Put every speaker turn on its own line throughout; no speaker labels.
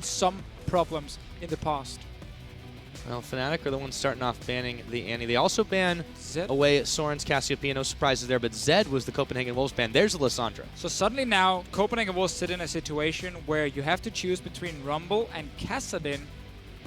some problems in the past.
Well, Fnatic are the ones starting off banning the Annie. They also ban
Zed.
away Soren's Cassiopeia. No surprises there, but Zed was the Copenhagen Wolves ban. There's Alistar.
So suddenly now, Copenhagen Wolves sit in a situation where you have to choose between Rumble and Kassadin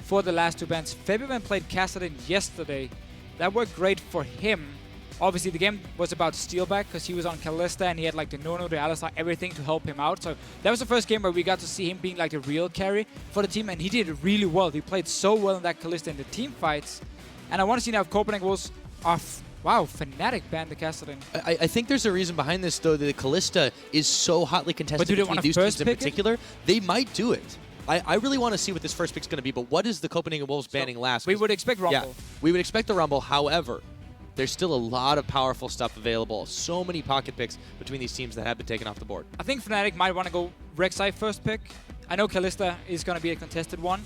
for the last 2 bans. Febiven played Kassadin yesterday. That worked great for him. Obviously, the game was about Steelback because he was on Kalista and he had like the no-no, the Alistar, everything to help him out. So that was the first game where we got to see him being like the real carry for the team, and he did it really well. He played so well in that Kalista in the team fights. And I want to see now if Copenhagen Wolves are... Wow, Fnatic banned the Kassadin.
I think there's a reason behind this, though, that the Kalista is so hotly contested between these teams in particular. They might do it. I really want to see what this first pick's going to be, but what is the Copenhagen Wolves banning last?
We would expect Rumble.
Yeah, we would expect the Rumble. However, there's still a lot of powerful stuff available. So many pocket picks between these teams that have been taken off the board.
I think Fnatic might want to go Rek'Sai first pick. I know Kalista is going to be a contested one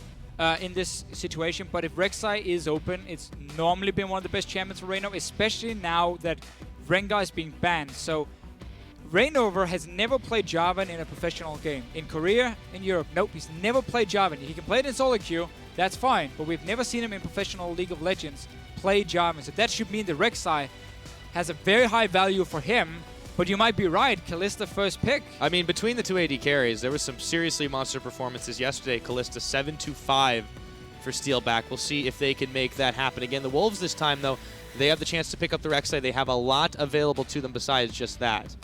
in this situation, but if Rek'Sai is open, it's normally been one of the best champions for Reignover, especially now that Rengar is being banned. So Reignover has never played Jarvan in a professional game. In Korea, in Europe, nope, he's never played Jarvan. He can play it in solo queue, that's fine, but we've never seen him in professional League of Legends play Jarvan. So that should mean the Rek'Sai has a very high value for him, but you might be right, Kalista first pick.
I mean, between the 2 AD carries, there was some seriously monster performances yesterday. Kalista 7-5 for Steelback. We'll see if they can make that happen again. The Wolves this time, though, they have the chance to pick up the Rek'Sai. They have a lot available to them besides just that.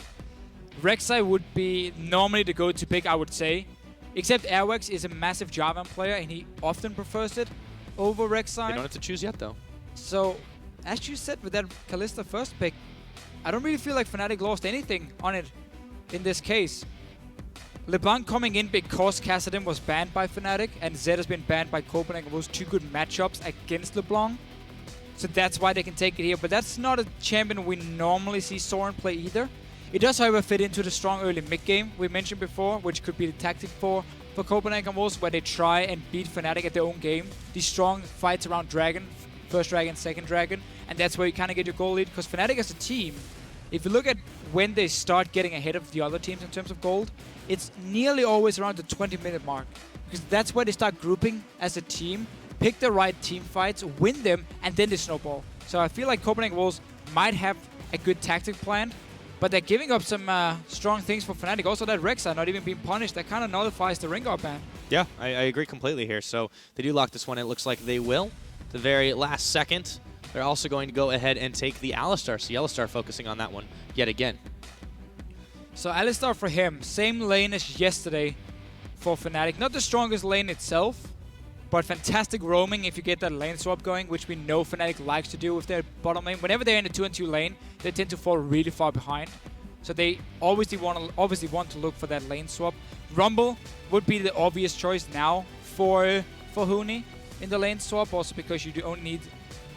Rek'Sai would be normally the go-to pick, I would say, except Airwaks is a massive Jarvan player, and he often prefers it over Rek'Sai.
They don't have to choose yet, though.
So, as you said with that Kalista first pick, I don't really feel like Fnatic lost anything on it in this case. LeBLanc coming in because Kassadin was banned by Fnatic, and Zed has been banned by Copenhagen. Those 2 good matchups against LeBLanc. So that's why they can take it here. But that's not a champion we normally see Soren play either. It does, however, fit into the strong early mid game we mentioned before, which could be the tactic for Copenhagen Wolves, where they try and beat Fnatic at their own game. These strong fights around Dragon, first Dragon, second Dragon, and that's where you kind of get your goal lead. Because Fnatic as a team, if you look at when they start getting ahead of the other teams in terms of gold, it's nearly always around the 20-minute mark. Because that's where they start grouping as a team, pick the right team fights, win them, and then they snowball. So I feel like Copenhagen Wolves might have a good tactic planned, but they're giving up some strong things for Fnatic. Also, that Rek'Sai not even being punished, that kind of nullifies the Rengar ban.
Yeah, I agree completely here. So they do lock this one. It looks like they will. The very last second, they're also going to go ahead and take the Alistar. So YellowStar focusing on that one yet again.
So Alistar for him, same lane as yesterday for Fnatic. Not the strongest lane itself, but fantastic roaming if you get that lane swap going, which we know Fnatic likes to do with their bottom lane. Whenever they're in a 2-on-2 lane, they tend to fall really far behind. So they obviously want to look for that lane swap. Rumble would be the obvious choice now for Huni in the lane swap, also because you only need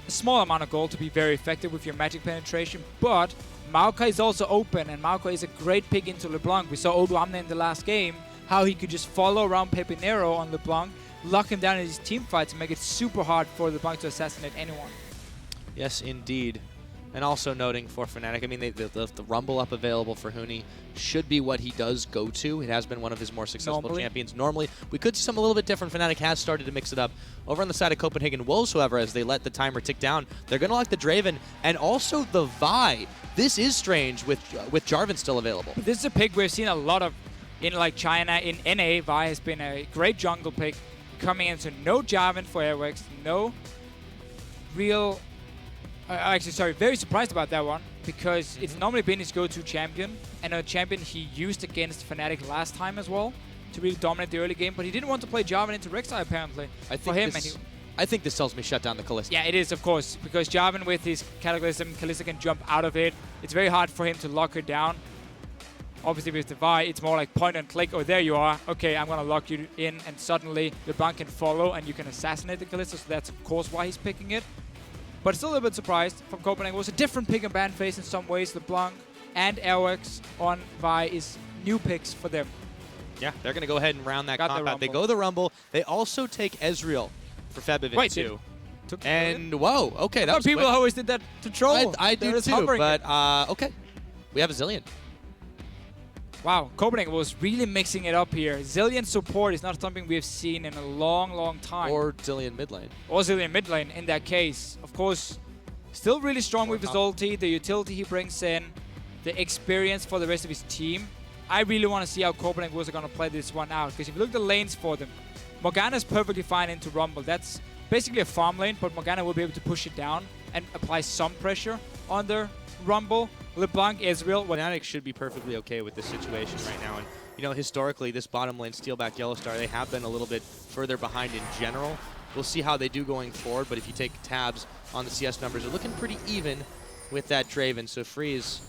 a small amount of gold to be very effective with your magic penetration. But Maokai is also open, and Maokai is a great pick into LeBLanc. We saw Oduamne in the last game, how he could just follow around Pepinero on LeBLanc, lock him down in his team fights, and make it super hard for LeBLanc to assassinate anyone.
Yes, indeed. And also noting for Fnatic, I mean, the Rumble up available for Huni should be what he does go to. It has been one of his more successful champions. Normally, we could see something a little bit different. Fnatic has started to mix it up. Over on the side of Copenhagen Wolves, however, as they let the timer tick down, they're going to lock the Draven and also the Vi. This is strange with Jarvan still available.
This is a pick we've seen a lot of in like China. In NA, Vi has been a great jungle pick coming into no Jarvan for Airwaks, no real... actually, sorry, very surprised about that one, because it's normally been his go-to champion, and a champion he used against Fnatic last time as well to really dominate the early game, but he didn't want to play Jarvan into Rek'Sai apparently.
I think this tells me shut down the Kalista.
Yeah, it is, of course, because Jarvan with his Cataclysm, Kalista can jump out of it. It's very hard for him to lock her down. Obviously with the Vi, it's more like point and click. Oh, there you are. Okay, I'm going to lock you in, and suddenly LeBLanc can follow and you can assassinate the Kalista, so that's of course why he's picking it. But still a little bit surprised from Copenhagen. It was a different pick and ban phase in some ways. LeBLanc and Airwaks on Vi is new picks for them.
Yeah, they're going to go ahead and round that combat. They go the Rumble. They also take Ezreal for Febiven too. And whoa, okay, that was
people always did that to troll.
I do too, but okay. We have a Zilean.
Wow, Copenhagen was really mixing it up here. Zilean support is not something we've seen in a long, long time.
Or Zilean mid lane.
Or Zilean mid lane in that case. Of course, still really strong with his ulti, the utility he brings in, the experience for the rest of his team. I really want to see how Copenhagen Wolves are going to play this one out. Because if you look at the lanes for them, Morgana is perfectly fine into Rumble. That's basically a farm lane, but Morgana will be able to push it down and apply some pressure on the Rumble. LeBLanc, Ezreal.
Fnatic should be perfectly okay with this situation right now. And, you know, historically, this bottom lane, Steelback, YellowStar, they have been a little bit further behind in general. We'll see how they do going forward, but if you take tabs on the CS numbers, they're looking pretty even with that Draven. So Freeze,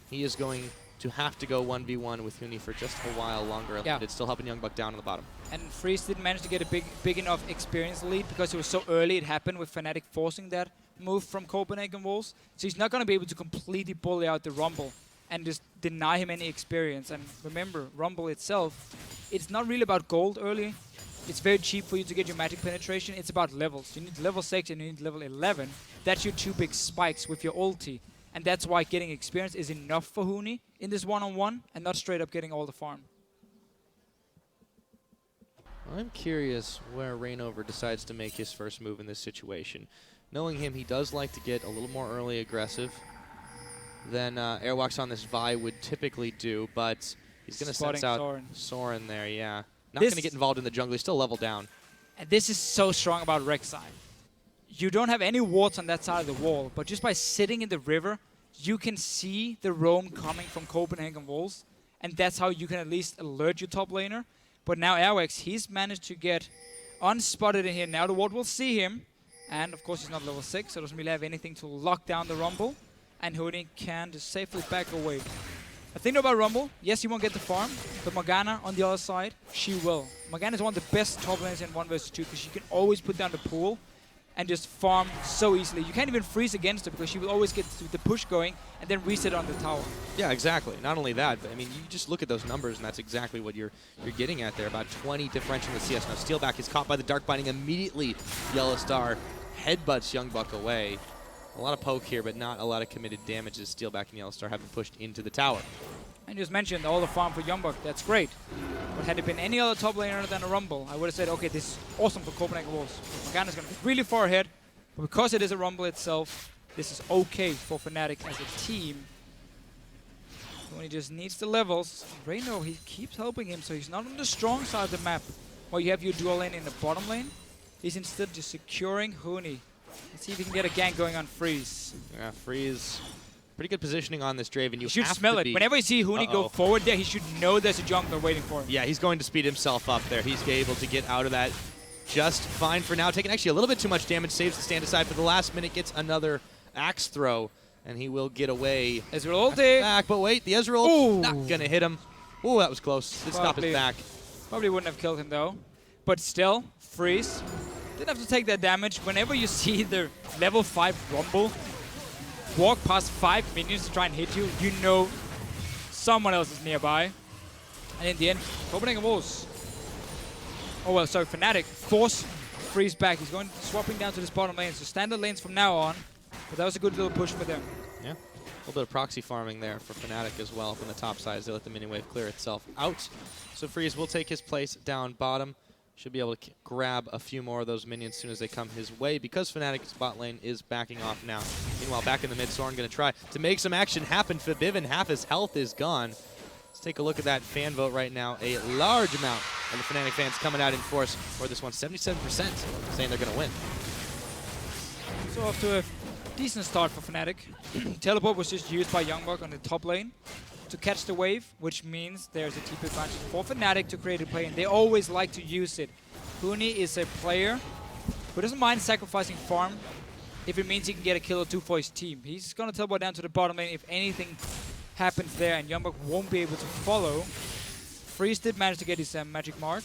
he is going to have to go 1v1 with Huni for just a while longer.
Yeah.
It's still helping YoungBuck down on the bottom.
And Freeze didn't manage to get a big enough experience lead because it was so early it happened with Fnatic forcing that move from Copenhagen Wolves. So he's not going to be able to completely bully out the Rumble and just deny him any experience. And remember, Rumble itself, it's not really about gold early. It's very cheap for you to get your magic penetration. It's about levels. You need level 6 and you need level 11. That's your 2 big spikes with your ulti. And that's why getting experience is enough for Huni in this one-on-one and not straight up getting all the farm.
I'm curious where Reignover decides to make his first move in this situation. Knowing him, he does like to get a little more early aggressive than Airwaks on this Vi would typically do, but he's going to sense out Soren there, yeah. Not going to get involved in the jungle. He's still level down.
And this is so strong about Rek'Sai. You don't have any wards on that side of the wall, but just by sitting in the river, you can see the roam coming from Copenhagen Wolves, and that's how you can at least alert your top laner. But now Airwaks, he's managed to get unspotted in here. Now the ward will see him, and of course he's not level 6, so doesn't really have anything to lock down the Rumble, and Huni can just safely back away. The thing about Rumble, yes, he won't get the farm, but Morgana on the other side, she will. Morgana is one of the best top laners in 1 vs 2 because she can always put down the pool and just farm so easily. You can't even freeze against her because she will always get the push going and then reset on the tower.
Yeah, exactly. Not only that, but I mean, you just look at those numbers and that's exactly what you're getting at there. About 20 differential in the CS. Now Steelback is caught by the Dark Binding immediately. YellowStar headbutts YoungBuck away. A lot of poke here, but not a lot of committed damage as Steelback and YellowStar have been pushed into the tower.
And just mentioned all the farm for YoungBuck. That's great. But had it been any other top laner than a Rumble, I would have said, okay, this is awesome for Copenhagen Wolves. Morgana's going to be really far ahead. But because it is a Rumble itself, this is okay for Fnatic as a team. When he just needs the levels, Reignover, he keeps helping him, so he's not on the strong side of the map. While you have your dual lane in the bottom lane, he's instead just securing Huni. Let's see if he can get a gank going on Freeze.
Yeah, Freeze. Pretty good positioning on this Draven. You
should smell it. Whenever you see Huni go forward there, he should know there's a jungler waiting for him.
Yeah, he's going to speed himself up there. He's able to get out of that just fine for now. Taking actually a little bit too much damage. Saves the stand aside for the last minute. Gets another axe throw, and he will get away.
Ezreal ulti.
Back, but wait, the Ezreal not going to hit him. Ooh, that was close. Did stop his back.
Probably wouldn't have killed him, though. But still, Freeze didn't have to take that damage. Whenever you see the level 5 Rumble walk past 5 minions to try and hit you, you know someone else is nearby. And in the end, Copenhagen Wolves, Fnatic force Freeze back. He's going swapping down to this bottom lane. So standard lanes from now on. But that was a good little push for them.
Yeah. A little bit of proxy farming there for Fnatic as well from the top side as they let the minion wave clear itself out. So Freeze will take his place down bottom. Should be able to grab a few more of those minions as soon as they come his way because Fnatic's bot lane is backing off now. Meanwhile, back in the mid, Soren going to try to make some action happen. Febiven, half his health is gone. Let's take a look at that fan vote right now. A large amount of the Fnatic fans coming out in force for this one. 77% saying they're going to win.
So off to a decent start for Fnatic. Teleport was just used by YoungBuck on the top lane to catch the wave, which means there's a TP advantage for Fnatic to create a play, and they always like to use it. Huni is a player who doesn't mind sacrificing farm if it means he can get a kill or two for his team. He's going to teleport down to the bottom lane if anything happens there, and YoungBuck won't be able to follow. Freeze did manage to get his magic mark.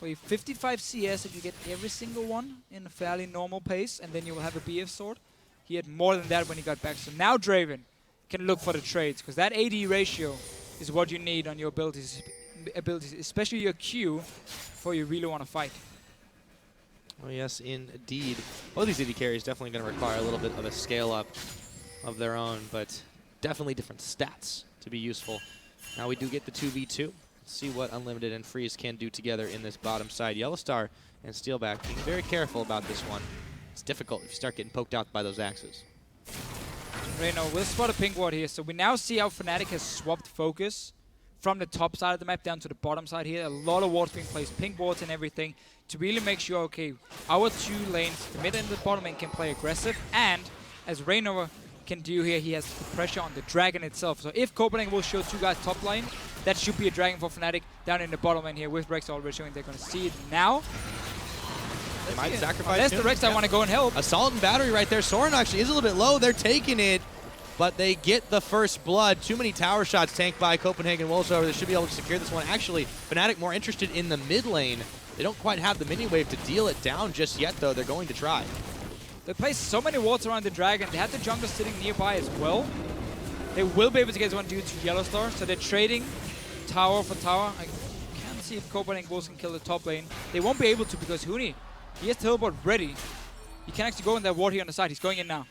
For 55 CS, if you get every single one in a fairly normal pace, and then you will have a BF sword. He had more than that when he got back. So now Draven can look for the trades, because that AD ratio is what you need on your abilities, especially your Q, before you really want to fight.
Oh yes, indeed. Both these AD carries definitely going to require a little bit of a scale up of their own, but definitely different stats to be useful Now we do get the 2v2. See what Unlimited and Freeze can do together in this bottom side. YellowStar and Steelback being very careful about this one. It's difficult if you start getting poked out by those axes.
Reignover will spot a pink ward here. So we now see how Fnatic has swapped focus from the top side of the map down to the bottom side here. A lot of wards being placed, pink wards and everything, to really make sure, okay, our two lanes, the mid and the bottom lane, can play aggressive. And as Reignover can do here, he has the pressure on the dragon itself. So if Copenhagen will show two guys top lane, that should be a dragon for Fnatic down in the bottom lane here with Rek'Sai already showing they're going to see it now.
They might sacrifice.
Unless the Rek'Sai want to go and help.
Assault and battery right there. Soren actually is a little bit low. They're taking it, but they get the first blood. Too many tower shots tanked by Copenhagen Wolves, however, they should be able to secure this one. Actually, Fnatic more interested in the mid lane. They don't quite have the mini wave to deal it down just yet, though. They're going to try.
They place so many wards around the dragon. They have the jungle sitting nearby as well. They will be able to get one due to YellowStar, so they're trading tower for tower. I can't see if Copenhagen Wolves can kill the top lane. They won't be able to because Huni, he has teleport ready. He can actually go in that ward here on the side. He's going in now.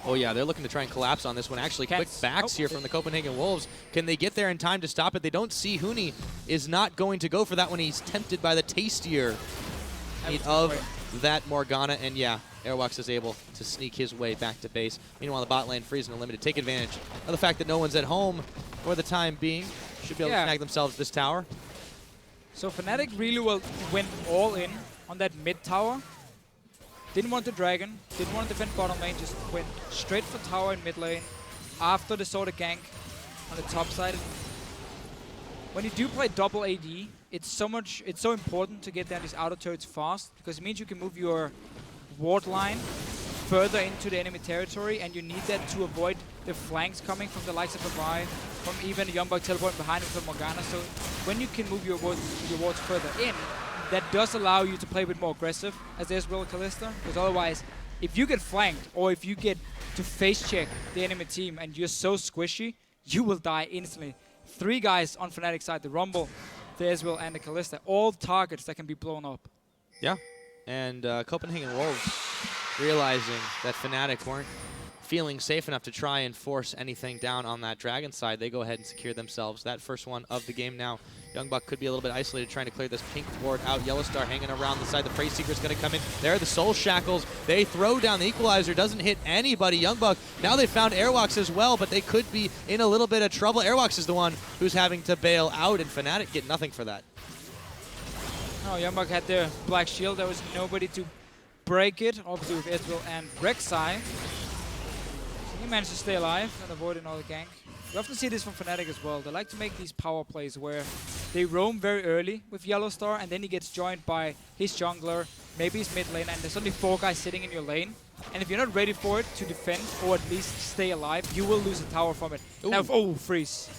Oh yeah, they're looking to try and collapse on this one. Actually, quick backs here from the Copenhagen Wolves. Can they get there in time to stop it? They don't see Huni is not going to go for that one. He's tempted by the tastier meat of that Morgana. And yeah, Airwaks is able to sneak his way back to base. Meanwhile, the bot lane Freeze and Unlimited take advantage of the fact that no one's at home for the time being. Should be able to snag themselves this tower.
So Fnatic really went all in on that mid tower. Didn't want the dragon, didn't want to defend bottom lane, just went straight for tower in mid lane after they saw the gank on the top side. When you do play double AD, it's so important to get down these outer turrets fast, because it means you can move your ward line further into the enemy territory, and you need that to avoid the flanks coming from the likes of Senpai, from even YoungBuck teleporting behind him from Morgana. So when you can move your wards further in, that does allow you to play a bit more aggressive as Ezreal Kalista, because otherwise, if you get flanked or if you get to face check the enemy team and you're so squishy, you will die instantly. 3 guys on Fnatic side, the Rumble, the Ezreal, and the Kalista, all targets that can be blown up.
Yeah, and Copenhagen Wolves realizing that Fnatic weren't feeling safe enough to try and force anything down on that dragon side, they go ahead and secure themselves that first one of the game. Now YoungBuck could be a little bit isolated trying to clear this pink ward out. YellowStar hanging around the side. The Prey Seeker's going to come in. There are the Soul Shackles. They throw down the Equalizer. Doesn't hit anybody. YoungBuck, now they found Airwaks as well, but they could be in a little bit of trouble. Airwaks is the one who's having to bail out, and Fnatic get nothing for that.
Oh, YoungBuck had their black shield. There was nobody to break it, obviously with Ezreal and Rek'Sai. He managed to stay alive and avoid another gank. We often see this from Fnatic as well. They like to make these power plays where they roam very early with YellowStar, and then he gets joined by his jungler, maybe his mid lane, and there's only 4 guys sitting in your lane. And if you're not ready for it to defend or at least stay alive, you will lose a tower from it.
Ooh.
Now, Freeze.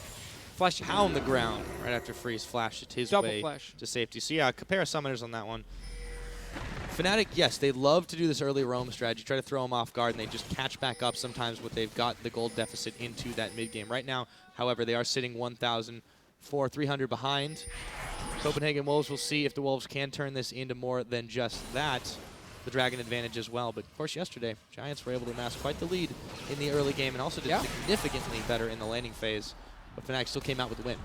Flash
Pound the ground right after Freeze flashed his way to safety. So yeah, compare summoners on that one. Fnatic, yes, they love to do this early roam strategy, try to throw them off guard, and they just catch back up sometimes when they've got the gold deficit into that mid game. Right now, however, they are sitting 1,300 behind. Copenhagen Wolves will see if the Wolves can turn this into more than just that. The Dragon advantage as well. But of course, yesterday, Giants were able to amass quite the lead in the early game and also did significantly better in the laning phase. But Fnatic still came out with the win.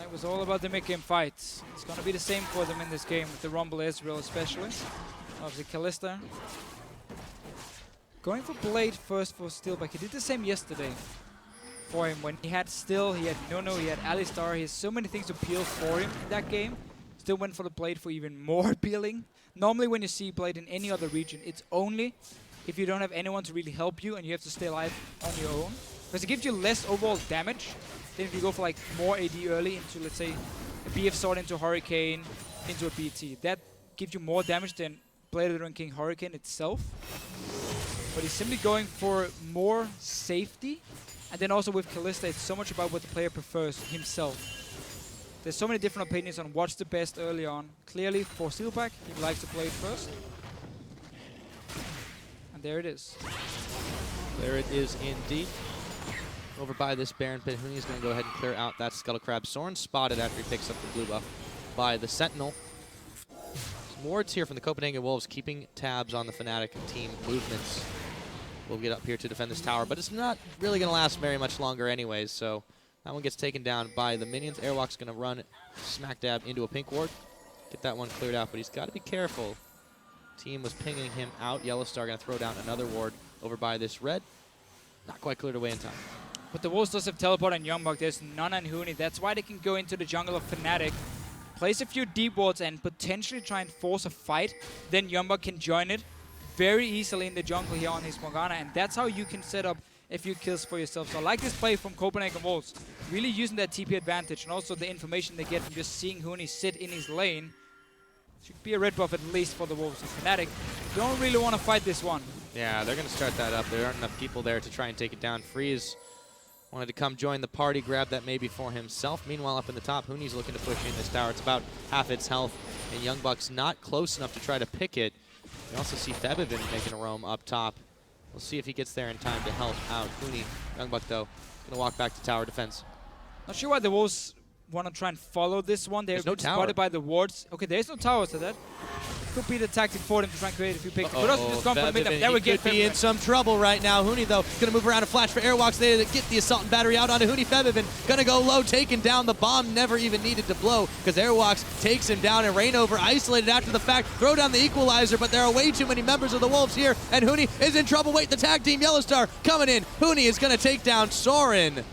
It was all about the mid-game fights. It's going to be the same for them in this game, with the Rumble Ezreal especially. Obviously, Kalista going for Blade first for Steelback. He did the same yesterday for him when he had Still, he had Nono, he had Alistar. He has so many things to peel for him in that game. Still went for the Blade for even more peeling. Normally when you see Blade in any other region, it's only if you don't have anyone to really help you and you have to stay alive on your own. Because it gives you less overall damage than if you go for like more AD early into, let's say, a BF Sword into Hurricane, into a BT. That gives you more damage than Blade of the Ruined King Hurricane itself. But he's simply going for more safety. And then also with Kalista, it's so much about what the player prefers himself. There's so many different opinions on what's the best early on. Clearly, for Steelback, he likes to play it first. And there it is.
There it is indeed. Over by this Baron pit, Huni is going to go ahead and clear out that Scuttle Crab. Soren spotted after he picks up the blue buff by the Sentinel. Some wards here from the Copenhagen Wolves keeping tabs on the Fnatic team movements. We'll get up here to defend this tower, but it's not really going to last very much longer anyways, so That one gets taken down by the minions. Airwaks going to run smack dab into a pink ward. Get that one cleared out, but he's got to be careful. Team was pinging him out. YellowStar going to throw down another ward over by this red. Not quite cleared away in time.
But the Wolves does have teleport on YoungBuck. There's none on Huni. That's why they can go into the jungle of Fnatic, place a few deep wards, and potentially try and force a fight. Then YoungBuck can join it very easily in the jungle here on his Morgana, and that's how you can set up a few kills for yourself. So I like this play from Copenhagen Wolves, really using that TP advantage and also the information they get from just seeing Huni sit in his lane. Should be a red buff at least for the Wolves. And Fnatic don't really want to fight this one.
Yeah, they're going to start that up. There aren't enough people there to try and take it down. Freeze wanted to come join the party, grab that maybe for himself. Meanwhile, up in the top, Huni's looking to push in this tower. It's about half its health, and YoungBuck's not close enough to try to pick it. You also see Febiven making a roam up top. We'll see if he gets there in time to help out Huni. YoungBuck, though, going to walk back to tower defense.
Not sure why the Wolves want to try and follow this one. They're
no tower.
spotted by the wards. Okay, there's no tower, so that could be the tactic for them to try and create a few picks. Could also just come from the mid. There we get
Febiven. Be in some trouble right now. Huni, though, going to move around and flash for Airwaks. They get the assault and battery out onto Huni. Febiven going to go low, taken down. The bomb never even needed to blow because Airwaks takes him down, and Reignover isolated after the fact. Throw down the equalizer, but there are way too many members of the Wolves here, and Huni is in trouble. Wait, the tag team, YellowStar, coming in. Huni is going to take down Soren.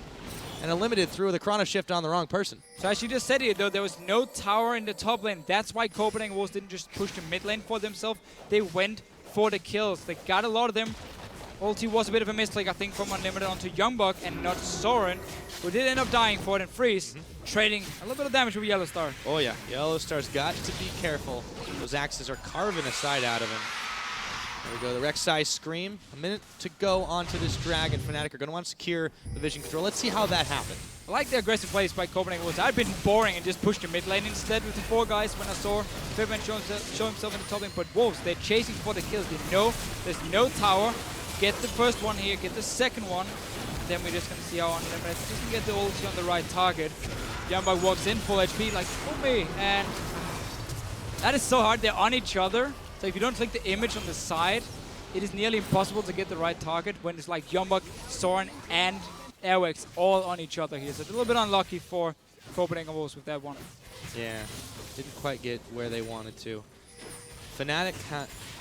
And eliminated through the chrono shift on the wrong person.
So as you just said here, though, there was no tower in the top lane. That's why Copenhagen Wolves didn't just push the mid lane for themselves. They went for the kills. They got a lot of them. Ulti was a bit of a misclick, I think, from Unlimited onto YoungBuck and not Soren, who did end up dying for it, and Freeze trading a little bit of damage with YellowStar.
Oh yeah, YellowStar's got to be careful. Those axes are carving a side out of him. There we go, the Rek'Sai scream. A minute to go onto this dragon. Fnatic are going to want to secure the vision control. Let's see how that happened.
I like the aggressive plays by Copenhagen Wolves. I'd been boring and just pushed the mid lane instead with the 4 guys when I saw Febiven show himself in the top lane. But Wolves, they're chasing for the kills. They know there's no tower. Get the first one here, get the second one. Then we're just going to see how Unlimited just get the ulti on the right target. YoungBuck walks in, full HP, like, for me. And that is so hard. They're on each other. So if you don't click the image on the side, it is nearly impossible to get the right target when it's like YoungBuck, Soren, and Airwaks all on each other here. So it's a little bit unlucky for Copenhagen Wolves with that one.
Yeah, didn't quite get where they wanted to. Fnatic,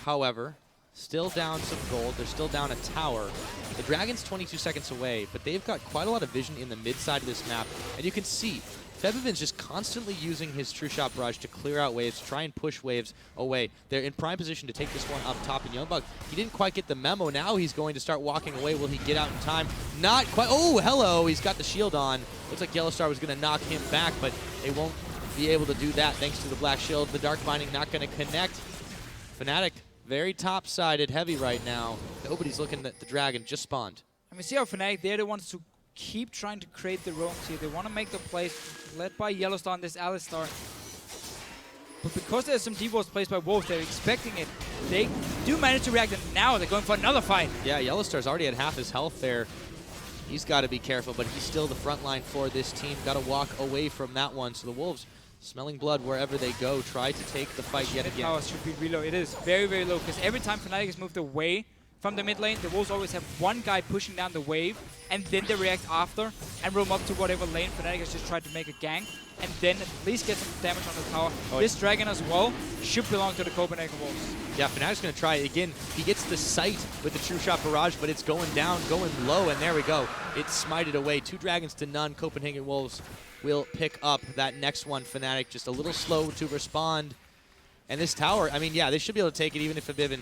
however, still down some gold. They're still down a tower. The Dragon's 22 seconds away, but they've got quite a lot of vision in the mid side of this map. And you can see Febiven's just constantly using his True Shot barrage to clear out waves, to try and push waves away. They're in prime position to take this one up top, and YoungBuck, he didn't quite get the memo. Now he's going to start walking away. Will he get out in time? Not quite. Oh, hello. He's got the shield on. Looks like YellowStar was going to knock him back, but they won't be able to do that thanks to the black shield. The Dark Binding not going to connect. Fnatic, very top-sided, heavy right now. Nobody's looking at the Dragon, just spawned.
And we see how Fnatic, they're the ones who keep trying to create the roams here. They want to make the plays led by YellowStar and this Alistar. But because there's some deep walls placed by Wolves, they're expecting it. They do manage to react, and now they're going for another fight.
Yeah, YellowStar's already at half his health there. He's got to be careful, but he's still the front line for this team. Got to walk away from that one. So the Wolves, smelling blood wherever they go, try to take the fight yet again.
Power should be really low. It is very, very low, because every time Fnatic has moved away from the mid lane, the Wolves always have one guy pushing down the wave, and then they react after and roam up to whatever lane Fnatic has just tried to make a gank, and then at least get some damage on the tower. Oh, this Dragon as well should belong to the Copenhagen Wolves.
Yeah, Fnatic's going to try it again. He gets the sight with the True Shot barrage, but it's going down, going low, and there we go. It's smited away. 2 dragons to none. Copenhagen Wolves will pick up that next one. Fnatic just a little slow to respond. And this tower, I mean, yeah, they should be able to take it even if Febiven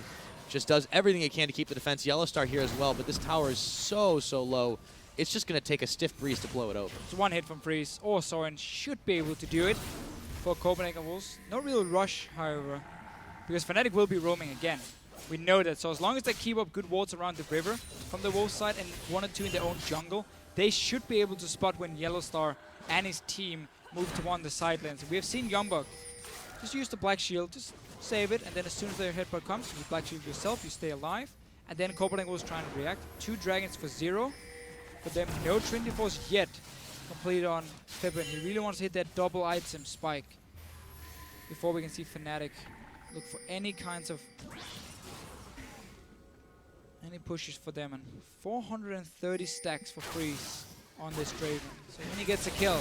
just does everything it can to keep the defense. YellowStar here as well, but this tower is so low. It's just going to take a stiff breeze to blow it open.
It's one hit from Freeze, or Soren should be able to do it for Copenhagen Wolves. No real rush, however, because Fnatic will be roaming again. We know that, so as long as they keep up good wards around the river from the Wolves side and 1 or 2 in their own jungle, they should be able to spot when YellowStar and his team move to one of the side lanes. We have seen YoungBuck just use the Black Shield, just save it, and then as soon as their headbutt comes, you Black Shield yourself, you stay alive, and then Copenhagen was trying to react. 2 dragons for 0, but then no Trinity Force yet completed on Febiven. He really wants to hit that double item spike before we can see Fnatic look for any kinds of pushes for them. And 430 stacks for Freeze. on this Draven. So when he gets a kill,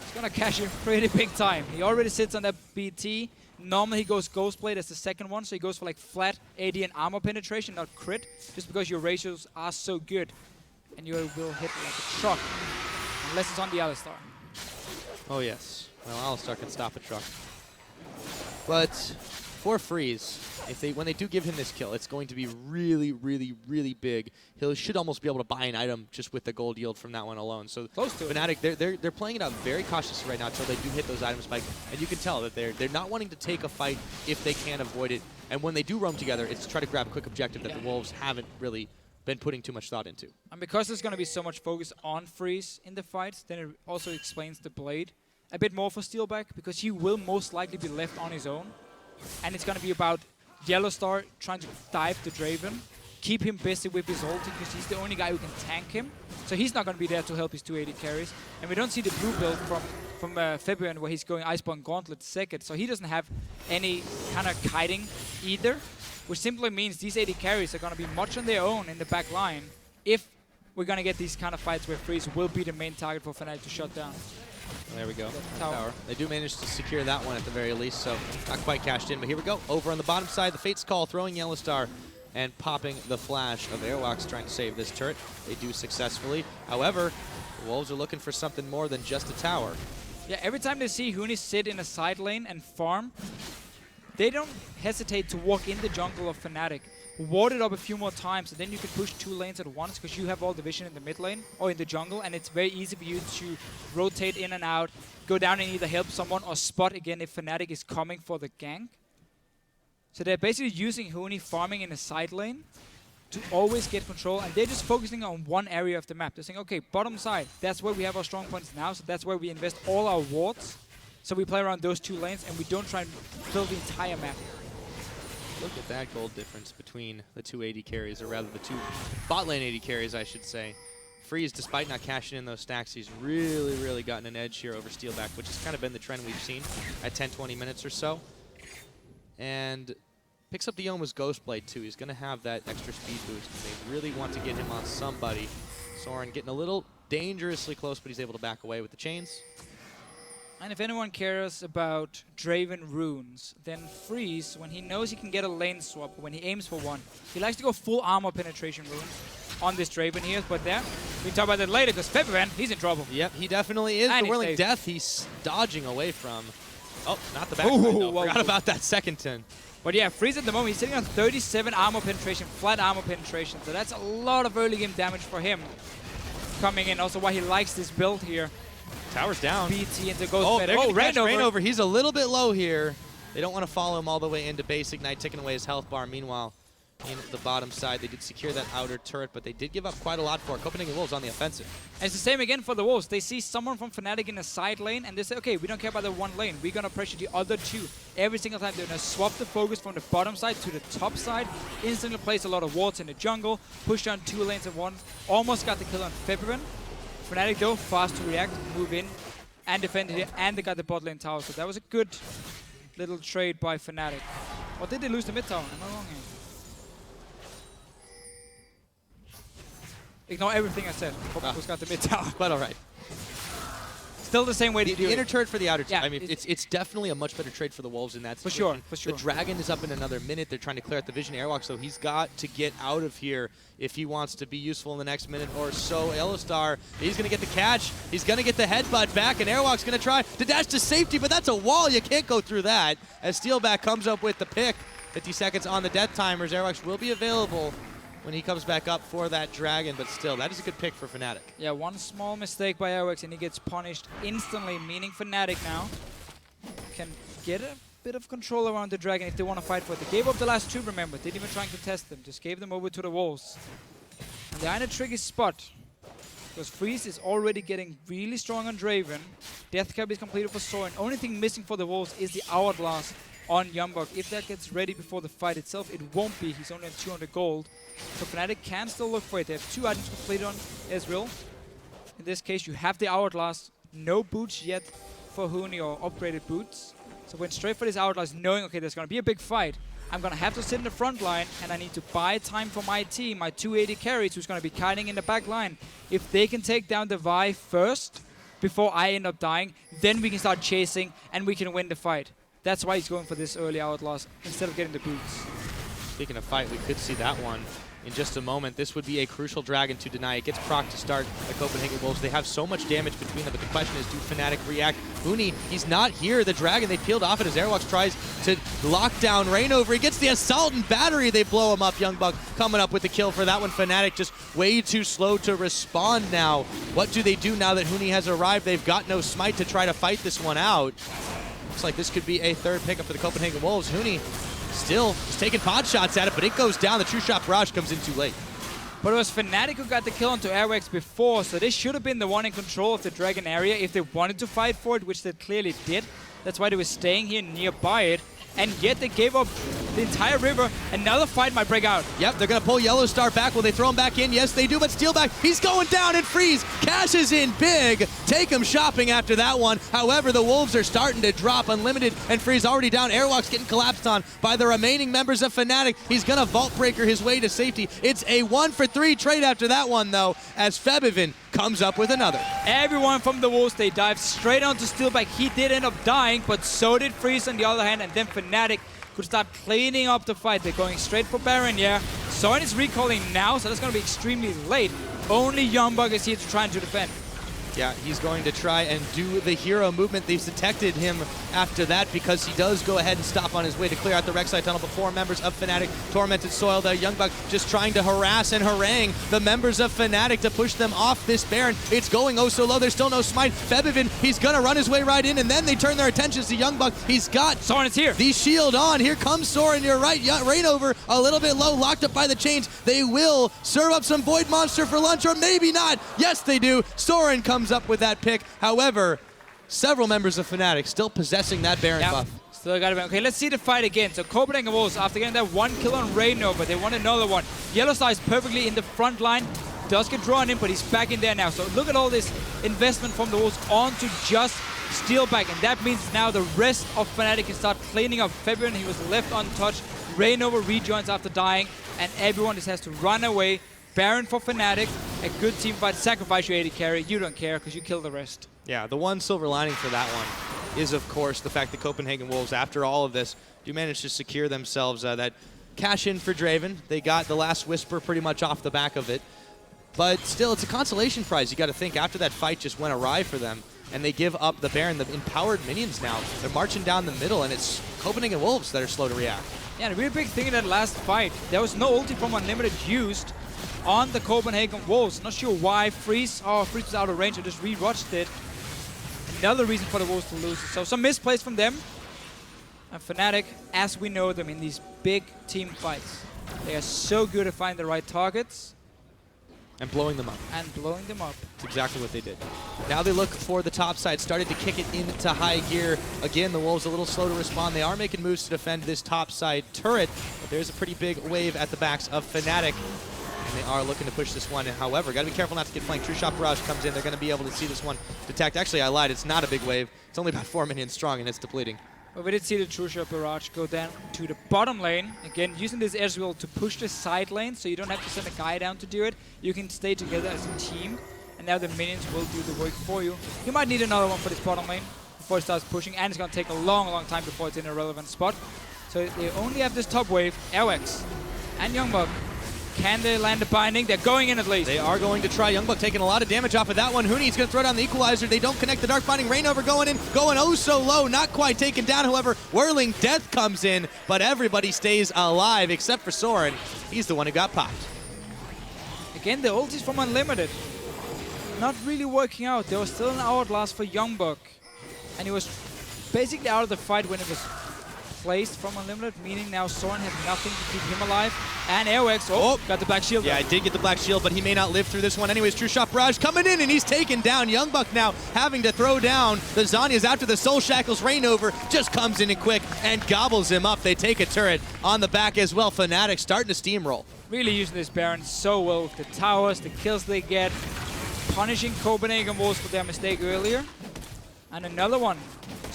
he's gonna cash in pretty big time. He already sits on that BT. Normally he goes Ghostblade as the second one, so he goes for like flat AD and armor penetration, not crit, just because your ratios are so good. And you will hit like a truck, unless it's on the Alistar.
Oh yes, well Alistar can stop a truck. But for Freeze, when they do give him this kill, it's going to be really, really, really big. He should almost be able to buy an item just with the gold yield from that one alone. So
close to
Fnatic, they're playing it out very cautiously right now until they do hit those item spikes, and you can tell that they're not wanting to take a fight if they can avoid it. And when they do roam together, it's to try to grab a quick objective that the Wolves haven't really been putting too much thought into.
And because there's going to be so much focus on Freeze in the fights, then it also explains the Blade a bit more for Steelback, because he will most likely be left on his own. And it's going to be about YellowStar trying to dive the Draven, keep him busy with his ulti, because he's the only guy who can tank him. So he's not going to be there to help his 280 carries. And we don't see the blue build from Febiven, where he's going Iceborne Gauntlet second. So he doesn't have any kind of kiting either, which simply means these 80 carries are going to be much on their own in the back line if we're going to get these kind of fights where Freeze will be the main target for Fnatic to shut down.
Well, there we go.
Tower.
They do manage to secure that one at the very least, so not quite cashed in. But here we go. Over on the bottom side, the Fate's Call throwing YellowStar and popping the flash of Airwaks trying to save this turret. They do successfully. However, the Wolves are looking for something more than just a tower.
Yeah, every time they see Huni sit in a side lane and farm, they don't hesitate to walk in the jungle of Fnatic, ward it up a few more times, and then you can push 2 lanes at once because you have all the vision in the mid lane or in the jungle, and it's very easy for you to rotate in and out, go down and either help someone or spot again if Fnatic is coming for the gank. So they're basically using Huni farming in a side lane to always get control, and they're just focusing on one area of the map. They're saying, okay, bottom side, that's where we have our strong points now, so that's where we invest all our wards. So we play around those 2 lanes, and we don't try and fill the entire map.
Look at that gold difference between the 2 AD carries, or rather the 2 bot lane AD carries, I should say. Freeze, despite not cashing in those stacks, he's really, really gotten an edge here over Steelback, which has kind of been the trend we've seen at 10-20 minutes or so. And picks up the Yoma's Ghostblade too. He's going to have that extra speed boost. They really want to get him on somebody. Soren getting a little dangerously close, but he's able to back away with the chains.
And if anyone cares about Draven runes, then Freeze, when he knows he can get a lane swap, when he aims for one, he likes to go full armor penetration runes on this Draven here. But there, we can talk about that later, because Febiven, he's in trouble.
Yep, he definitely is.
And
the Whirling Death he's dodging away from. Oh, not the back. Forgot about that second 10.
But yeah, Freeze at the moment, he's sitting on 37 armor penetration, flat armor penetration. So that's a lot of early game damage for him coming in. Also why he likes this build here.
Tower's down.
BT into Ghost
Reignover. He's a little bit low here. They don't want to follow him all the way into base Ignite, taking away his health bar. Meanwhile, in the bottom side, they did secure that outer turret, but they did give up quite a lot for it. Copenhagen Wolves on the offensive.
And it's the same again for the Wolves. They see someone from Fnatic in a side lane, and they say, okay, we don't care about the one lane. We're going to pressure the other 2. Every single time they're going to swap the focus from the bottom side to the top side, instantly place a lot of wards in the jungle, push down 2 lanes at once, almost got the kill on Febiven. Fnatic though, fast to react, move in, and defend here, and they got the bot lane tower. So that was a good little trade by Fnatic. Or did they lose the mid tower? Am I wrong here? Ignore everything I said. Who's got the mid tower?
But all right.
Still the same way to do it.
The inner turret for the outer
yeah,
I mean, it's definitely a much better trade for the Wolves in that
For
situation.
sure, for sure.
The Dragon is up in another minute. They're trying to clear out the Vision Airwalk, so he's got to get out of here if he wants to be useful in the next minute or so. YellowStar, he's going to get the catch. He's going to get the headbutt back, and Airwalk's going to try to dash to safety, but that's a wall. You can't go through that. As Steelback comes up with the pick, 50 seconds on the death timers. Airwaks will be available when he comes back up for that Dragon, but still, that is a good pick for Fnatic.
Yeah, one small mistake by Airwaks and he gets punished instantly, meaning Fnatic now can get a bit of control around the Dragon if they want to fight for it. They gave up the last 2, remember. They didn't even try and contest them, just gave them over to the Wolves. And they're in a tricky spot, because Freeze is already getting really strong on Draven. Death cap is completed for Soren. Only thing missing for the Wolves is the Hourglass on YoungBuck. If that gets ready before the fight itself, it won't be. He's only at 200 gold. So Fnatic can still look for it. They have 2 items completed on Ezreal. In this case, you have the Hourglass. No boots yet for Huni or upgraded boots. So went straight for this Outlast, knowing, okay, there's going to be a big fight. I'm going to have to sit in the front line, and I need to buy time for my team, my 280 carries, who's going to be kiting in the back line. If they can take down the Vi first, before I end up dying, then we can start chasing, and we can win the fight. That's why he's going for this early Outlast, instead of getting the boots.
Speaking of fight, we could see that one in just a moment. This would be a crucial dragon to deny. It gets proc to start the Copenhagen Wolves. They have so much damage between them, but the question is, do Fnatic react? Huni, he's not here. The dragon, they peeled off it as Airwaks tries to lock down Reignover. He gets the assault and battery. They blow him up. YoungBuck coming up with the kill for that one. Fnatic just way too slow to respond now. What do they do now that Huni has arrived? They've got no smite to try to fight this one out. Looks like this could be a third pickup for the Copenhagen Wolves. Huni still is taking pod shots at it, but it goes down. The True Shot Barrage comes in too late.
But it was Fnatic who got the kill onto Airwaks before, so they should have been the one in control of the Dragon area if they wanted to fight for it, which they clearly did. That's why they were staying here nearby it. And yet they gave up the entire river. Another fight might break out.
Yep, they're going to pull YellowStar back. Will they throw him back in? Yes, they do, but Steelback, he's going down and Freeze cashes in big. Take him shopping after that one. However, the Wolves are starting to drop. Unlimited and Freeze already down. Airwaks getting collapsed on by the remaining members of Fnatic. He's going to Vault Breaker his way to safety. It's a 1-for-3 trade after that one, though, as Febiven comes up with another.
Everyone from the Wolves, they dive straight onto Steelback. He did end up dying, but so did Freeze on the other hand, and then Fnatic could start cleaning up the fight. They're going straight for Baron, yeah. Soren is recalling now, so that's going to be extremely late. Only YoungBuck is here to try and to defend.
Yeah, he's going to try and do the hero movement. They've detected him after that because he does go ahead and stop on his way to clear out the Rek'Sai tunnel. But 4 members of Fnatic, Tormented Soil, the YoungBuck just trying to harass and harangue the members of Fnatic to push them off this Baron. It's going oh so low. There's still no smite. Febiven, he's going to run his way right in, and then they turn their attentions to YoungBuck. He's got
Soren is here.
The shield on. Here comes Soren. You're right. Reignover a little bit low, locked up by the chains. They will serve up some Void Monster for lunch, or maybe not. Yes, they do. Soren comes up with that pick. However, several members of Fnatic still possessing that Baron buff.
Still got it. Okay, let's see the fight again. So Copenhagen Wolves, after getting that 1 kill on Reignover, they want another one. YellowStar is perfectly in the front line. Does get drawn in, but he's back in there now. So look at all this investment from the Wolves onto just Steelback, and that means now the rest of Fnatic can start cleaning up. Febiven, he was left untouched. Reignover rejoins after dying, and everyone just has to run away. Baron for Fnatic, a good team fight. Sacrifice your AD carry. You don't care because you kill the rest.
Yeah, the one silver lining for that one is, of course, the fact that Copenhagen Wolves, after all of this, do manage to secure themselves that cash in for Draven. They got the last Whisper pretty much off the back of it. But still, it's a consolation prize. You got to think, after that fight just went awry for them, and they give up the Baron, the empowered minions now. They're marching down the middle, and it's Copenhagen Wolves that are slow to react.
Yeah, and a really big thing in that last fight, there was no ulti from Unlimited used on the Copenhagen Wolves. Not sure why. Freeze was out of range. I just re-watched it. Another reason for the Wolves to lose. So some misplays from them. And Fnatic, as we know them in these big team fights, they are so good at finding the right targets.
And blowing them up. That's exactly what they did. Now they look for the top side, started to kick it into high gear. Again, the Wolves a little slow to respond. They are making moves to defend this top side turret, but there's a pretty big wave at the backs of Fnatic. And they are looking to push this one. However, got to be careful not to get flanked. True Shot Barrage comes in. They're going to be able to see this one detect. Actually, I lied. It's not a big wave. It's only about 4 minions strong, and it's depleting.
But we did see the True Shot Barrage go down to the bottom lane. Again, using this Ezreal to push the side lane, so you don't have to send a guy down to do it. You can stay together as a team, and now the minions will do the work for you. You might need another one for this bottom lane before it starts pushing, and it's going to take a long, long time before it's in a relevant spot. So they only have this top wave, Airwaks and YoungBuck. Can they land the binding? They're going in at least.
They are going to try. YoungBuck taking a lot of damage off of that one. Huni's going to throw down the equalizer. They don't connect the dark binding. Reignover going in, going oh so low, not quite taken down. However, Whirling Death comes in, but everybody stays alive except for Soren. He's the one who got popped.
Again, the ultis from Unlimited. Not really working out. There was still an Outlast for YoungBuck. And he was basically out of the fight when it was placed from Unlimited, meaning now Soren had nothing to keep him alive. And Airwaks, got the black shield.
Yeah, I did get the black shield, but he may not live through this one. Anyways, True Shot Barrage coming in, and he's taken down. YoungBuck now having to throw down the Zhonya's after the Soul Shackles. Reignover just comes in and quick and gobbles him up. They take a turret on the back as well. Fnatic starting to steamroll.
Really using this Baron so well with the towers, the kills they get, punishing Copenhagen Wolves for their mistake earlier. And another one.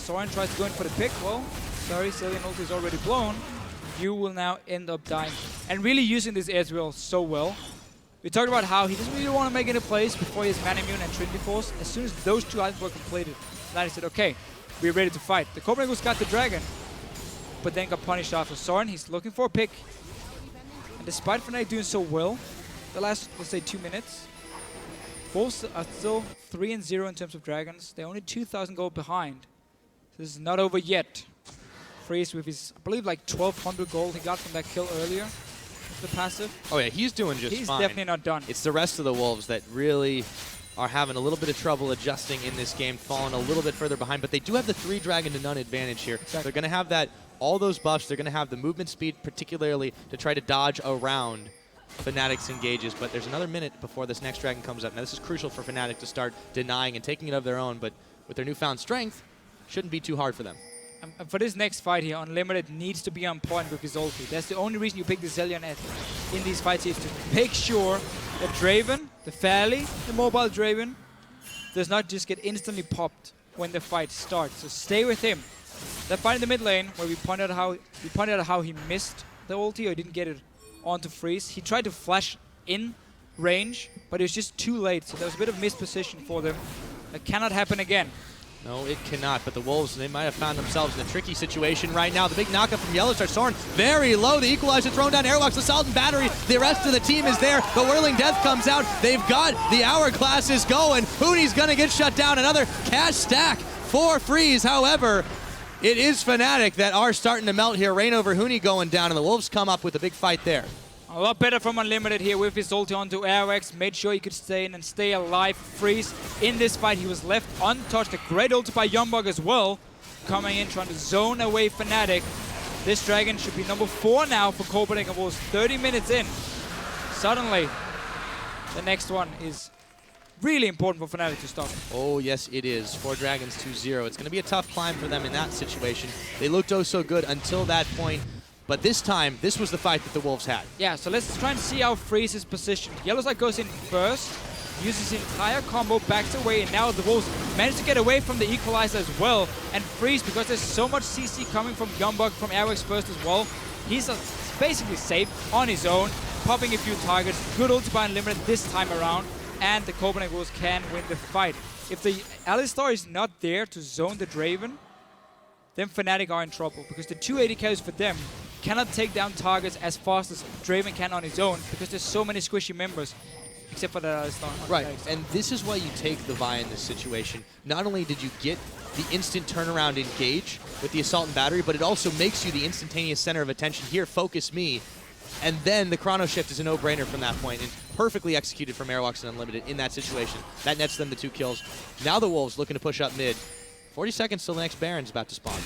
Soren tries to go in for the pick. Well, sorry, Zilean ulti is already blown. You will now end up dying. And really using this Ezreal so well. We talked about how he doesn't really want to make any plays before he has Man Immune and Trinity Force. As soon as those two items were completed, Fnatic said, okay, we're ready to fight. The Copenhagen Wolves got the dragon, but then got punished after. Soren, he's looking for a pick. And despite Fnatic doing so well, the last, let's say, 2 minutes, Wolves are still 3-0 in terms of dragons. They're only 2,000 gold behind. This is not over yet. Freeze with his, I believe, like 1,200 gold he got from that kill earlier. The passive. Oh yeah,
he's doing just fine.
He's definitely not done.
It's the rest of the Wolves that really are having a little bit of trouble adjusting in this game, falling a little bit further behind. But they do have the 3 dragon to none advantage here. Exactly. They're going to have that, all those buffs. They're going to have the movement speed, particularly to try to dodge around Fnatic's engages. But there's another minute before this next dragon comes up. Now this is crucial for Fnatic to start denying and taking it of their own. But with their newfound strength, shouldn't be too hard for them.
And for this next fight here, Unlimited needs to be on point with his ulti. That's the only reason you pick the Zilean in these fights, is to make sure that Draven, the fairly, the mobile Draven, does not just get instantly popped when the fight starts. So stay with him. That fight in the mid lane, where we pointed out how he missed the ulti or didn't get it onto Freeze. He tried to flash in range, but it was just too late. So there was a bit of missed position for them. That cannot happen again.
No, it cannot, but the Wolves, they might have found themselves in a tricky situation right now. The big knockup from YellowStar. Soren very low. The equalizer thrown down. Airwaks, assault and battery. The rest of the team is there. The Whirling Death comes out. They've got the hourglasses going. Huni's going to get shut down. Another cash stack for Freeze. However, it is Fnatic that are starting to melt here. Reignover, Huni going down, and the Wolves come up with a big fight there.
A lot better from Unlimited here with his ulti onto Airwaks. Made sure he could stay in and stay alive. Freeze in this fight. He was left untouched. A great ulti by YoungBuck as well. Coming in, trying to zone away Fnatic. This dragon should be number 4 now for Copenhagen Wolves. 30 minutes in. Suddenly, the next one is really important for Fnatic to stop.
Oh, yes, it is. 4 dragons, 2-0. It's going to be a tough climb for them in that situation. They looked oh so good until that point. But this time, this was the fight that the Wolves had.
Yeah, so let's try and see how Freeze is positioned. YellowStar goes in first, uses his entire combo, backs away, and now the Wolves manage to get away from the equalizer as well. And Freeze, because there's so much CC coming from YoungBuck, from Airwaks first as well, he's basically safe on his own, popping a few targets. Good ulti by Unlimited this time around, and the Copenhagen Wolves can win the fight. If the Alistar is not there to zone the Draven, then Fnatic are in trouble, because the 2 AD carries for them cannot take down targets as fast as Draven can on his own, because there's so many squishy members, except for the Alistar.
Right, and this is why you take the Vi in this situation. Not only did you get the instant turnaround engage with the assault and battery, but it also makes you the instantaneous center of attention. Here, focus me. And then the chrono shift is a no-brainer from that point, and perfectly executed from Airwaks and Unlimited in that situation. That nets them the 2 kills. Now the Wolves looking to push up mid. 40 seconds till the next Baron's about to spawn.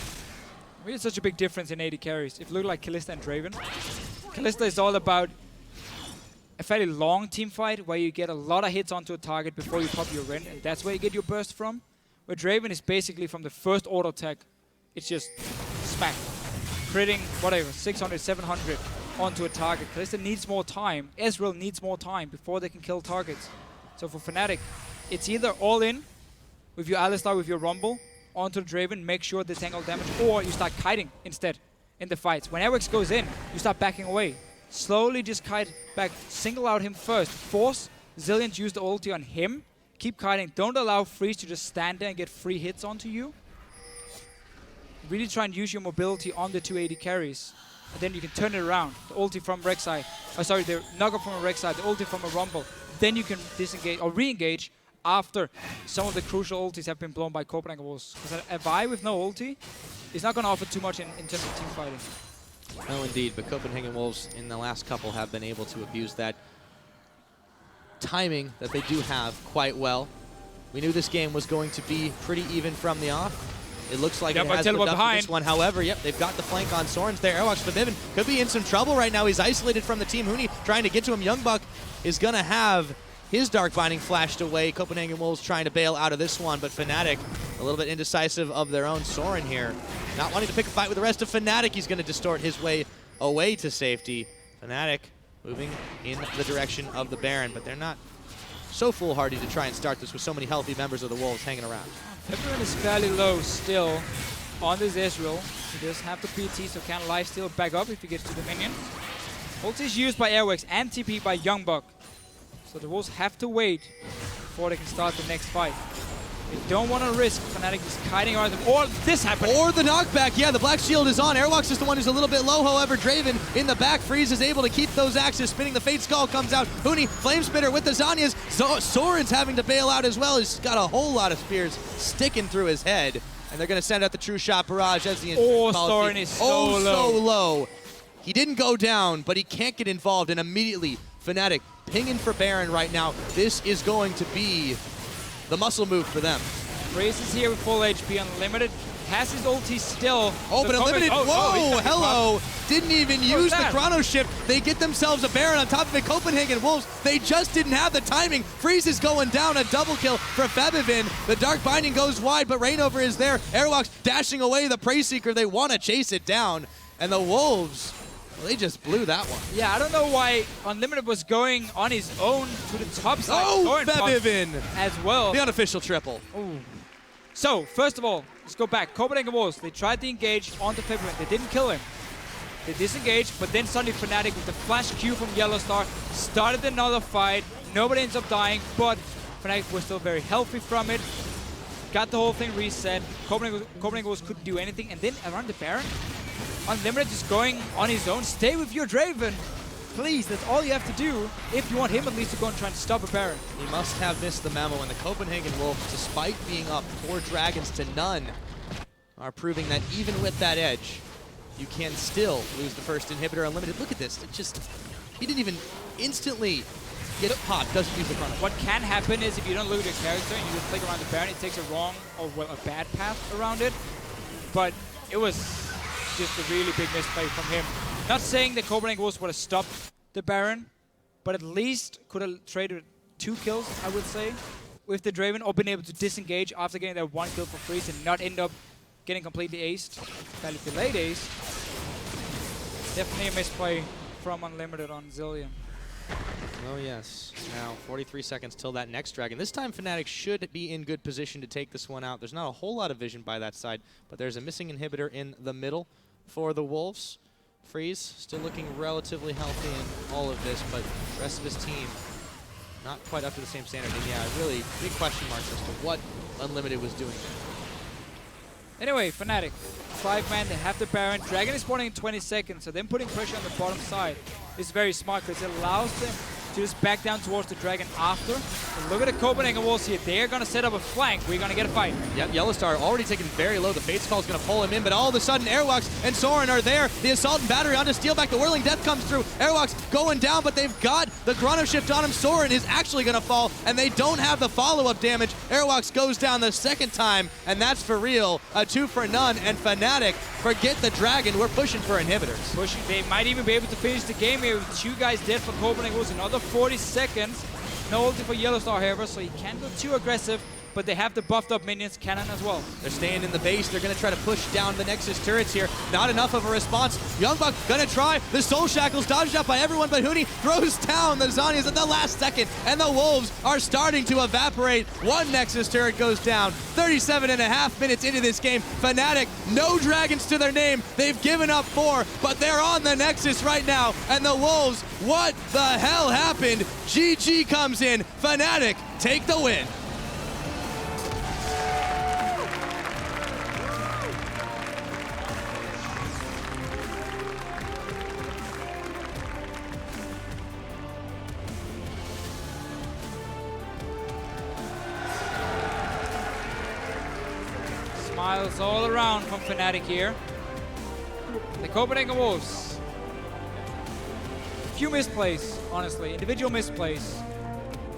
Really such a big difference in AD carries. If you look like Kalista and Draven, Kalista is all about a fairly long team fight where you get a lot of hits onto a target before you pop your Ren, and that's where you get your burst from. Where Draven is basically from the first auto attack, it's just smack. Critting, whatever, 600, 700 onto a target. Kalista needs more time. Ezreal needs more time before they can kill targets. So for Fnatic, it's either all in with your Alistar, with your Rumble, onto the Draven, make sure they tangle damage, or you start kiting instead in the fights. When Airwaks goes in, you start backing away. Slowly just kite back, single out him first. Force Zilean to use the ulti on him. Keep kiting. Don't allow Freeze to just stand there and get free hits onto you. Really try and use your mobility on the 2 AD carries. And then you can turn it around. The ulti from Rek'Sai. Oh, sorry, the knockup from a Rek'Sai, the ulti from a Rumble. Then you can disengage or re-engage after some of the crucial ultis have been blown by Copenhagen Wolves. Because a Vi with no ulti is not going to offer too much in terms of team fighting.
No, indeed, but Copenhagen Wolves in the last couple have been able to abuse that timing that they do have quite well. We knew this game was going to be pretty even from the off. It looks like it has lived up to this one. However, yep, they've got the flank on Soren's there. Airwaks Febiven could be in some trouble right now. He's isolated from the team. Huni trying to get to him. YoungBuck is going to have his Dark Binding flashed away. Copenhagen Wolves trying to bail out of this one, but Fnatic a little bit indecisive of their own. Soren here not wanting to pick a fight with the rest of Fnatic. He's going to distort his way away to safety. Fnatic moving in the direction of the Baron, but they're not so foolhardy to try and start this with so many healthy members of the Wolves hanging around.
Febiven is fairly low still on this Ezreal. He does have the PT, so can lifesteal back up if he gets to the minion. Ulti is used by Airwaks and TP by YoungBuck. So the Wolves have to wait before they can start the next fight. They don't want to risk Fnatic just kiting around them, or this happening.
Or the knockback, yeah, the black shield is on. Airwaks is the one who's a little bit low, however, Draven in the back. Freeze is able to keep those axes spinning. The Fate Skull comes out. Huni, Flame Spitter with the Zhonya's. Soren's having to bail out as well. He's got a whole lot of spears sticking through his head. And they're going to send out the True Shot Barrage as the
Soren is so
low. He didn't go down, but he can't get involved, and immediately Fnatic pinging for Baron right now. This is going to be the muscle move for them.
Freeze is here with full HP, Unlimited. Has his ulti still.
Oh, but Unlimited, whoa, hello. Didn't even use the Chrono Shift. They get themselves a Baron on top of it. Copenhagen Wolves, they just didn't have the timing. Freeze is going down, a double kill for Febiven. The Dark Binding goes wide, but Reignover is there. Airwaks dashing away the Prey Seeker. They want to chase it down. And the Wolves, well, they just blew that one.
Yeah, I don't know why Unlimited was going on his own to the top side.
Oh, Febiven
as well.
The unofficial triple.
Ooh. So, first of all, let's go back. Copenhagen Wolves, they tried to engage onto Febiven. They didn't kill him. They disengaged, but then suddenly Fnatic with the flash Q from YellowStar started another fight. Nobody ends up dying, but Fnatic was still very healthy from it. Got the whole thing reset. Copenhagen Wolves couldn't do anything, and then around the Baron, Unlimited just going on his own. Stay with your Draven. Please, that's all you have to do if you want him at least to go and try and stop a Baron.
He must have missed the memo, and the Copenhagen Wolves, despite being up 4 dragons to none, are proving that even with that edge, you can still lose the first inhibitor. Unlimited, look at this. It just, he didn't even instantly get popped, doesn't use the Chrono.
What can happen is if you don't look at your character and you just click around the Baron, it takes a wrong, or well, a bad path around it. But it was just a really big misplay from him. Not saying that Copenhagen Wolves would have stopped the Baron, but at least could have traded 2 kills, I would say, with the Draven, or been able to disengage after getting that 1 kill for Freeze and not end up getting completely aced. Fairly delayed ace. Definitely a misplay from Unlimited on Zilean.
Oh yes. Now 43 seconds till that next dragon. This time Fnatic should be in good position to take this one out. There's not a whole lot of vision by that side, but there's a missing inhibitor in the middle for the Wolves. Freeze still looking relatively healthy in all of this, but the rest of his team not quite up to the same standard. And yeah, really big question marks as to what Unlimited was doing there.
Anyway, Fnatic, 5-man, they have the Baron. Dragon is spawning in 20 seconds, so them putting pressure on the bottom side is very smart because it allows them to just back down towards the Dragon after. And look at the Copenhagen Wolves here. They're going to set up a flank. We're going to get a fight.
Yep, YellowStar already taken very low. The Fate Skull is going to pull him in, but all of a sudden Airwaks and Soren are there. The Assault and Battery onto Steelback. The Whirling Death comes through. Airwaks going down, but they've got the Chrono Shift on him. Soren is actually going to fall, and they don't have the follow-up damage. Airwaks goes down the second time, and that's for real. A 2 for none, and Fnatic forget the Dragon. We're pushing for inhibitors.
Pushing. They might even be able to finish the game here with 2 guys dead for Copenhagen Wolves. Another 40 seconds. No ulti for YellowStar, however, so he can't go too aggressive, but they have the buffed up minions cannon as well.
They're staying in the base. They're going to try to push down the Nexus turrets here. Not enough of a response. YoungBuck going to try. The Soul Shackles dodged out by everyone, but Huni throws down the Zhonya's at the last second, and the Wolves are starting to evaporate. 1 Nexus turret goes down. 37.5 minutes into this game. Fnatic, no dragons to their name. They've given up 4, but they're on the Nexus right now, and the Wolves, what the hell happened? GG comes in. Fnatic take the win.
Smiles all around from Fnatic here. The Copenhagen Wolves. Few misplays, honestly. Individual misplays.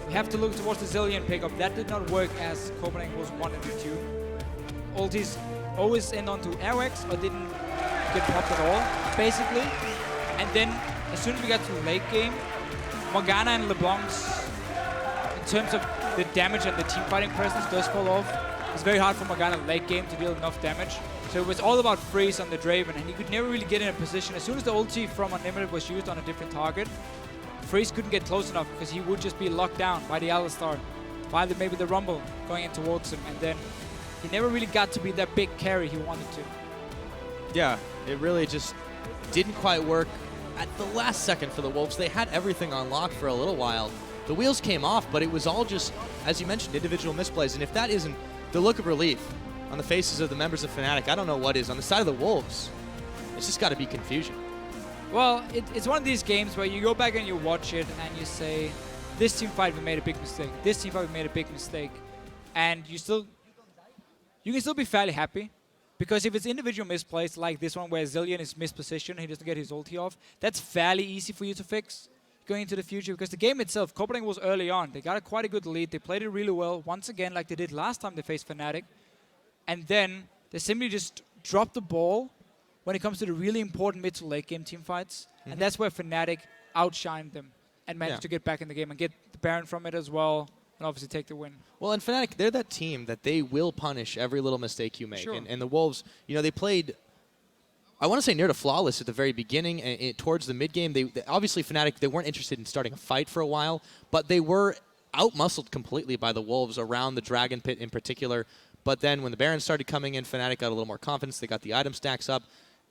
We have to look towards the Zilean pickup. That did not work as Copenhagen Wolves wanted it to. Ultis always end onto Airwaks or didn't get popped at all, basically. And then, as soon as we got to the late game, Morgana and LeBlanc's, in terms of the damage and the team fighting presence, does fall off. It's very hard for Morgana late game to deal enough damage. So it was all about Freeze on the Draven, and he could never really get in a position. As soon as the ulti from Unlimited was used on a different target, Freeze couldn't get close enough because he would just be locked down by the Alistar, by maybe the Rumble going in towards him, and then he never really got to be that big carry he wanted to.
Yeah, it really just didn't quite work at the last second for the Wolves. They had everything on lock for a little while. The wheels came off, but it was all just, as you mentioned, individual misplays. And if that isn't the look of relief on the faces of the members of Fnatic, I don't know what is. On the side of the Wolves, it's just got to be confusion.
Well, it's one of these games where you go back and you watch it and you say, this team fight we made a big mistake. This team fight we made a big mistake. And you can still be fairly happy. Because if it's individual misplays like this one where Zilean is mispositioned, he doesn't get his ulti off, that's fairly easy for you to fix going into the future. Because the game itself, Copenhagen was early on. They got quite a good lead. They played it really well, once again, like they did last time they faced Fnatic. And then they simply just dropped the ball when it comes to the really important mid to late game team fights. And that's where Fnatic outshined them and managed to get back in the game and get the Baron from it as well. And obviously take the win. Well,
and Fnatic, they're that team that they will punish every little mistake you make.
Sure.
And the Wolves, you know, they played, I want to say near to flawless at the very beginning. And towards the mid game, they obviously Fnatic, they weren't interested in starting a fight for a while, but they were outmuscled completely by the Wolves around the Dragon Pit in particular. But then when the Baron started coming in, Fnatic got a little more confidence. They got the item stacks up.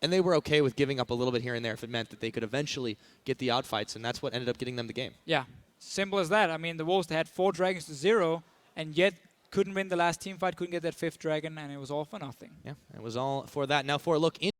And they were okay with giving up a little bit here and there if it meant that they could eventually get the outfights. And that's what ended up getting them the game.
Yeah. Simple as that. I mean, the Wolves, they had 4 dragons to 0, and yet couldn't win the last team fight, couldn't get that 5th dragon, and it was all for nothing.
Yeah, it was all for that. Now for a look in